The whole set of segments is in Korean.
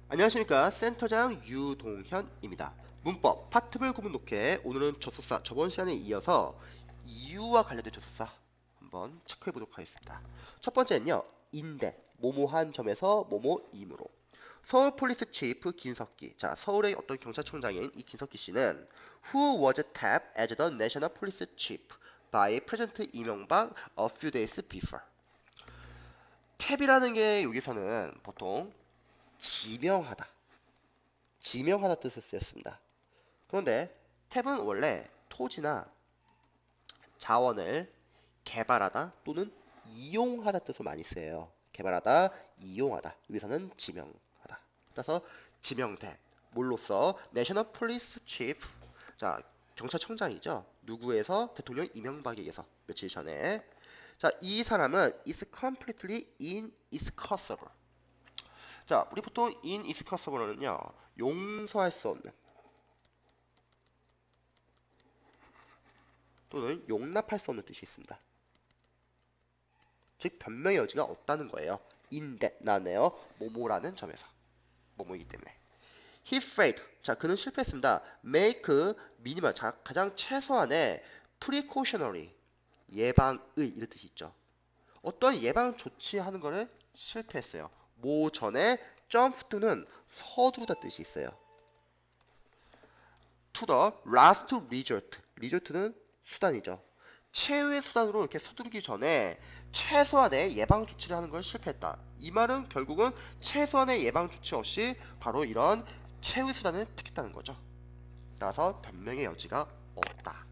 안녕하십니까, 센터장 유동현입니다. 문법 파트별 구분 독해. 오늘은 접속사, 저번 시간에 이어서 이유와 관련된 접속사 한번 체크해 보도록 하겠습니다. 첫 번째는요, 인대 뭐뭐한 점에서 뭐뭐이므로. 서울 폴리스 치프 김석기. 자, 서울의 어떤 경찰청장인 이 김석기 씨는 who was tapped as the national police chief by President 이명박 a few days before. 탭이라는 게 여기서는 보통 지명하다, 지명하다 뜻을 쓰였습니다. 그런데 탭은 원래 토지나 자원을 개발하다 또는 이용하다 뜻으로 많이 쓰여요. 개발하다, 이용하다. 여기서는 지명하다. 따라서 지명대. 뭘로써? National Police Chief. 자, 경찰청장이죠. 누구에서? 대통령 이명박에 의해서 며칠 전에. 자, 이 사람은 is completely inexcusable. 자, 우리 보통 inexcusable는요, 용서할 수 없는 또는 용납할 수 없는 뜻이 있습니다. 즉 변명의 여지가 없다는 거예요. 인데 나네요. 뭐뭐라는 점에서 뭐뭐이기 때문에. He failed. 자, 그는 실패했습니다. Make minimal. 자, 가장 최소한의 precautionary. 예방의 이런 뜻이 있죠. 어떤 예방 조치하는 거를 실패했어요. 뭐 전에 jump는 서두르다 뜻이 있어요. To the last resort. resort는 수단이죠. 최후의 수단으로 이렇게 서두르기 전에 최소한의 예방 조치를 하는 걸 실패했다. 이 말은 결국은 최소한의 예방 조치 없이 바로 이런 최후의 수단을 택했다는 거죠. 따라서 변명의 여지가 없다.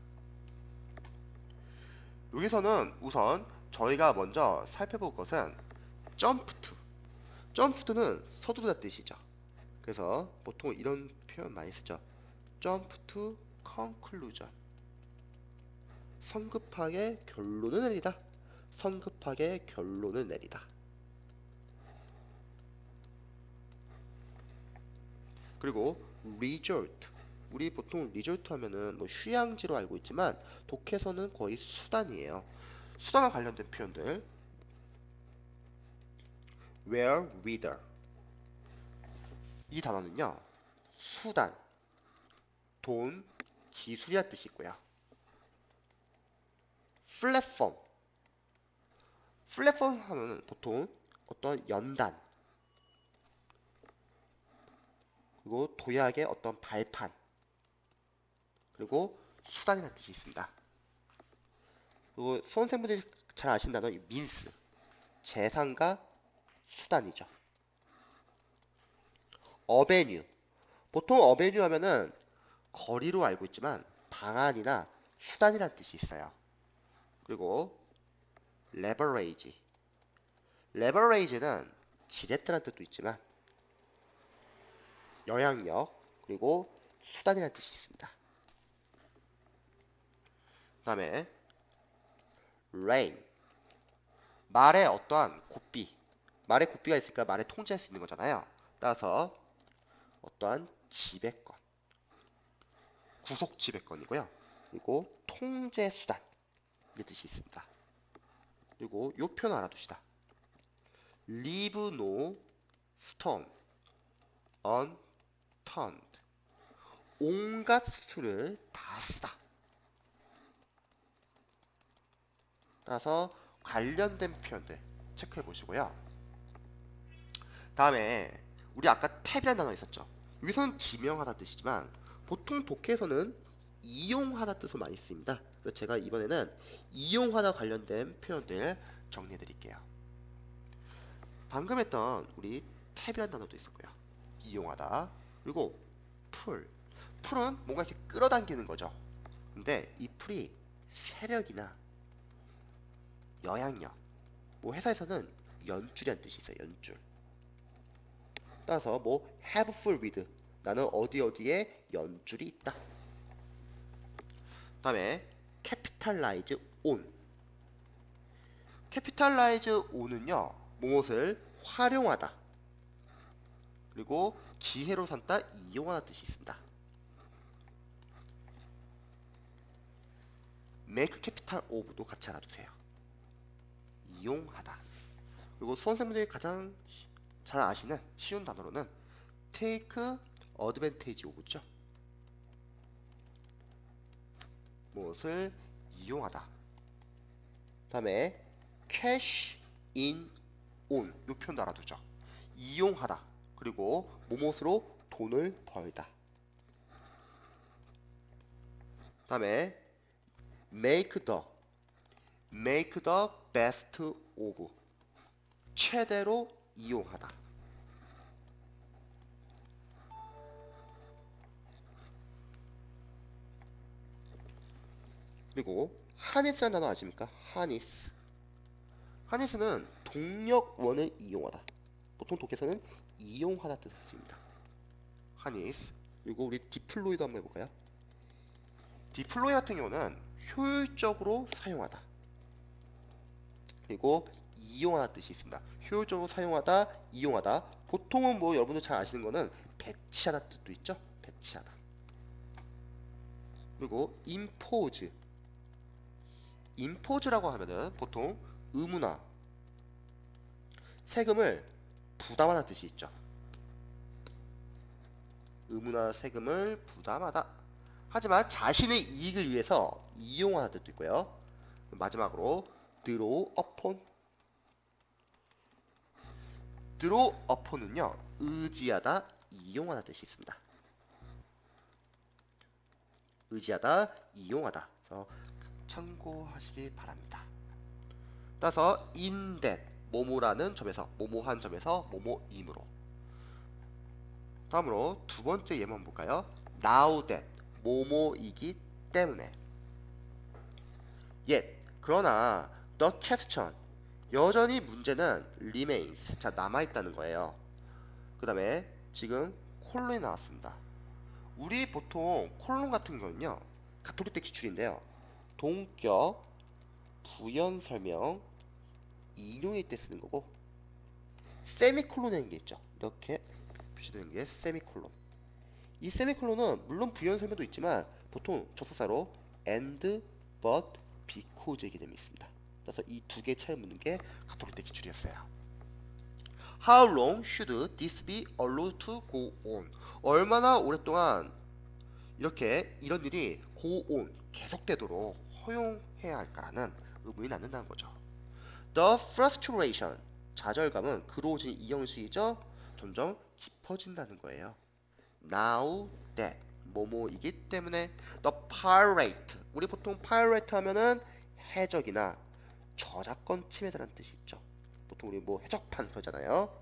여기서는 우선 저희가 먼저 살펴볼 것은 jump to. jump to는 서두르다 뜻이죠. 그래서 보통 이런 표현 많이 쓰죠. jump to conclusion. 성급하게 결론을 내리다. 성급하게 결론을 내리다. 그리고 resort. 우리 보통 resort 하면은 뭐 휴양지로 알고 있지만 독해서는 거의 수단이에요. 수단과 관련된 표현들. where whither. 이 단어는요, 수단, 돈, 기술이란 뜻이 있고요. 플랫폼. 플랫폼 하면은 보통 어떤 연단, 그리고 도약의 어떤 발판, 그리고 수단이라는 뜻이 있습니다. 그리고 수험생분들이 잘 아시는 단어 민스, 재산과 수단이죠. 어베뉴. 보통 어베뉴 하면은 거리로 알고 있지만 방안이나 수단이라는 뜻이 있어요. 그리고 레버레이지. 레버레이지는 지렛대라는 뜻도 있지만 영향력 그리고 수단이라는 뜻이 있습니다. 그 다음에 rein. 말에 어떠한 고삐. 말에 고삐가 있으니까 말에 통제할 수 있는 거잖아요. 따라서 어떠한 지배권. 구속 지배권이고요. 그리고 통제 수단. 이 뜻이 있습니다. 그리고 요 표현 알아두시다. Leave no stone unturned. 온갖 수를 다 쓰다. 따라서 관련된 표현들 체크해 보시고요. 다음에 우리 아까 탭이라는 단어 있었죠. 여기서는 지명하다 뜻이지만 보통 독해에서는 이용하다 뜻으로 많이 쓰입니다. 그래서 제가 이번에는 이용하다 관련된 표현들 정리해 드릴게요. 방금 했던 우리 탭이라는 단어도 있었고요. 이용하다. 그리고 풀. 풀은 뭔가 이렇게 끌어당기는 거죠. 근데 이 풀이 세력이나 영향력. 뭐 회사에서는 연줄이라는 뜻이 있어요. 연줄. 따라서 뭐 have full with. 나는 어디 어디에 연줄이 있다. 그 다음에 capitalize on. capitalize on은요, 무엇을 활용하다. 그리고 기회로 삼다, 이용하다 뜻이 있습니다. make capital of도 같이 알아두세요. 이용하다. 그리고 수험생분들이 가장 잘 아시는 쉬운 단어로는 take advantage of죠. 무엇을 이용하다. 다음에 cash in on 요 표현도 알아두죠. 이용하다. 그리고 뭐뭇으로 돈을 벌다. 다음에 make the best of 최대로 이용하다. 그리고 harness라는 단어 아십니까? harness는 동력원을 이용하다. 보통 독해서는 이용하다 뜻을 씁니다. harness. 그리고 우리 디플로이도 한번 해볼까요? 디플로이 같은 경우는 효율적으로 사용하다. 그리고 이용하다 뜻이 있습니다. 효율적으로 사용하다, 이용하다. 보통은 뭐 여러분들 잘 아시는 거는 배치하다 뜻도 있죠. 배치하다. 그리고 impose라고 하면은 보통 의무나 세금을 부담하다 뜻이 있죠. 의무나 세금을 부담하다. 하지만 자신의 이익을 위해서 이용하는 뜻도 있고요. 마지막으로 draw upon은요 의지하다, 이용하다 뜻이 있습니다. 의지하다, 이용하다. 그래서 참고하시기 바랍니다. 따라서 in that 뭐뭐라는 점에서, 뭐뭐한 점에서, 뭐뭐임으로. 다음으로 두 번째 예문 볼까요? now that 뭐뭐이기 때문에. yet 그러나 the question 여전히 문제는 remains 자 남아있다는 거예요. 그 다음에 지금 콜론이 나왔습니다. 우리 보통 콜론 같은 경우는요 가톨릭 때 기출인데요. 동격, 부연 설명, 인용일 때 쓰는 거고 세미콜론이라는 게 있죠. 이렇게 표시되는 게 세미콜론. 이 세미콜론은 물론 부연 설명도 있지만 보통 접속사로 and, but, because의 개념이 있습니다. 그래서 이 두 개의 차이를 묻는 게 가톨릭 때 기출이었어요. How long should this be allowed to go on? 얼마나 오랫동안 이렇게 이런 일이 go on 계속되도록 허용해야 할까라는 의문이 낳는다는 거죠. The frustration 좌절감은 그로 오진 이 형식이죠. 점점 깊어진다는 거예요. Now that 뭐뭐이기 때문에 the pirate 우리 보통 pirate 하면은 해적이나 저작권 침해자라는 뜻이 있죠. 보통 우리 뭐 해적판 그러잖아요.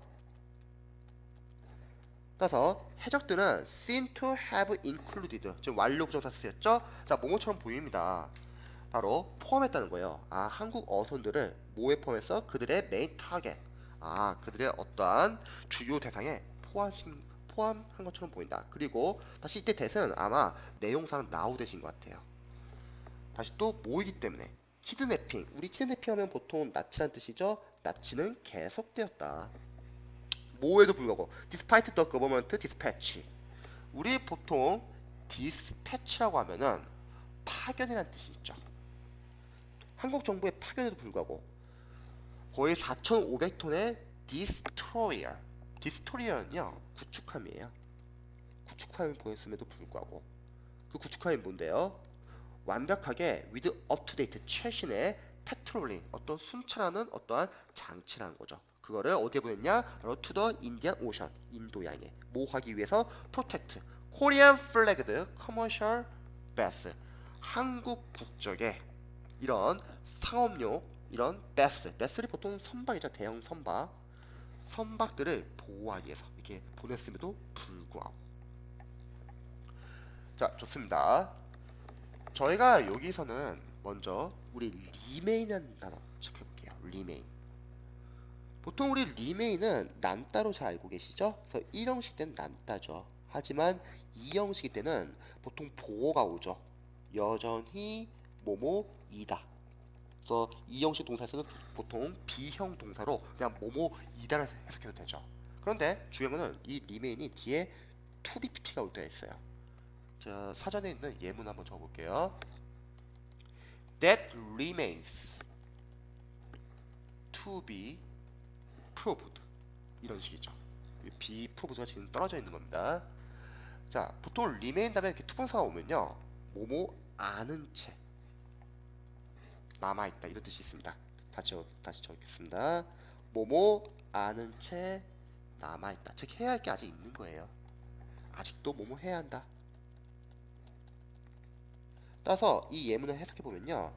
따라서 해적들은 seem to have included 지금 완료 부정사 쓰였죠. 자 뭐뭐처럼 보입니다. 바로 포함했다는 거예요. 아 한국 어선들을 뭐에 포함해서 그들의 메인 타겟 그들의 어떠한 주요 대상에 포함한 것처럼 보인다. 그리고 다시 이때 대은 아마 내용상 나우 대신 것 같아요. 다시 또 뭐이기 때문에 키드내핑 우리 키드내핑 하면 보통 납치란 뜻이죠. 납치는 계속되었다. 뭐에도 불구하고 despite the government dispatch 우리 보통 dispatch라고 하면은 파견이라는 뜻이 있죠. 한국 정부의 파견에도 불구하고 거의 4,500톤의 디스토리어는요 구축함이에요. 구축함을 보였음에도 불구하고 그 구축함이 뭔데요? 완벽하게 with up to date 최신의 패트롤링 어떤 순찰하는 어떠한 장치라는 거죠. 그거를 어디에 보냈냐? 바로 to the Indian Ocean 인도양에 모하기 위해서 protect Korean flagged commercial vessel 한국 국적의 이런 상업용 이런 베슬이 보통 선박이죠. 대형 선박들을 보호하기 위해서 이렇게 보냈음에도 불구하고 자 좋습니다. 저희가 여기서는 먼저 우리 리메인이라는 단어 체크해볼게요. 리메인 보통 우리 리메인은 남따로 잘 알고 계시죠? 그래서 1형식 때는 남따죠. 하지만 2형식 때는 보통 보호가 오죠. 여전히 뭐뭐이다. 그래서 이 형식 동사에서는 보통 비형 동사로 그냥 뭐뭐이다를 해석해도 되죠. 그런데 중요한 이 리메인이 뒤에 to be PT가 올 때가 있어요. 자, 사전에 있는 예문 한번 적어볼게요. That remains to be proved 이런 식이죠. be proved가 지금 떨어져 있는 겁니다. 자, 보통 remain 다음에 이렇게 투부정사가 오면요, 뭐뭐 아는 채 남아있다 이런 뜻이 있습니다. 다시 적겠습니다. 뭐뭐 아는 채 남아있다. 즉 해야 할 게 아직 있는 거예요. 아직도 뭐뭐 해야 한다. 따라서 이 예문을 해석해 보면요,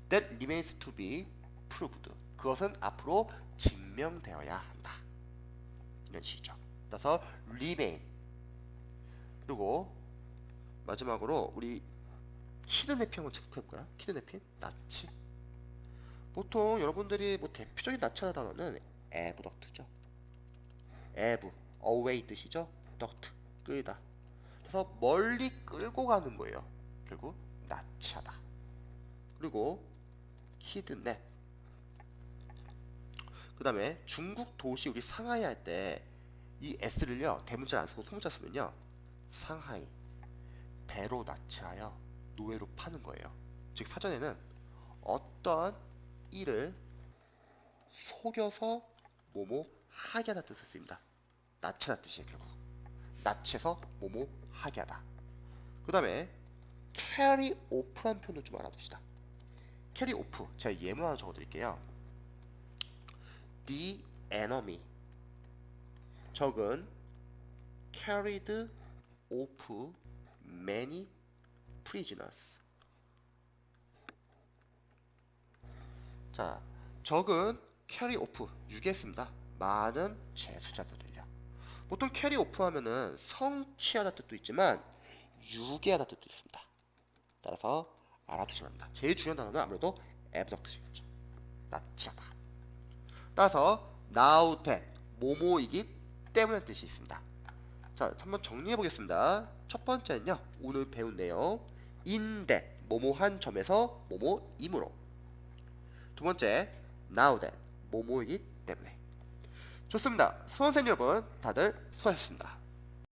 that remains to be proved. 그것은 앞으로 증명되어야 한다. 이런 식이죠. 따라서 remain. 그리고 마지막으로 우리 키드내핑 한번 체크해 볼까요? 키드내핑, 나치. 보통 여러분들이 뭐 대표적인 나치 단어는 abduct죠. ab, away 뜻이죠. duct, 끌다. 그래서 멀리 끌고 가는 거예요. 결국 나치하다. 그리고 키드냅. 그 다음에 중국 도시 우리 상하이 할 때 이 s를요 대문자를 안 쓰고 소문자 쓰면요, 상하이 배로 납치하여 노예로 파는 거예요. 즉 사전에는 어떤 일을 속여서 뭐뭐 하게 하다 뜻을 씁니다. 납치하다 뜻이에요. 결국 납치해서 뭐뭐 하게 하다. 그 다음에 carry off란 표현도 좀 알아둡시다. carry off, 제가 예문 하나 적어드릴게요. The enemy, 적은 carried off many prisoners. 자, 적은 carry off, 유기했습니다. 많은 재수자들을요. 보통 carry off 하면은 성취하다 뜻도 있지만 유기하다 뜻도 있습니다. 따라서 알아두셔야 합니다. 제일 중요한 단어는 아무래도 abduct이겠죠. 납치하다. 따라서 now that, 뭐뭐이기 때문에 뜻이 있습니다. 자, 한번 정리해 보겠습니다. 첫 번째는요, 오늘 배운 내용 in that, 뭐뭐한 점에서 뭐뭐이므로. 두 번째, now that, 뭐뭐이기 때문에. 좋습니다. 수험생 여러분 다들 수고하셨습니다.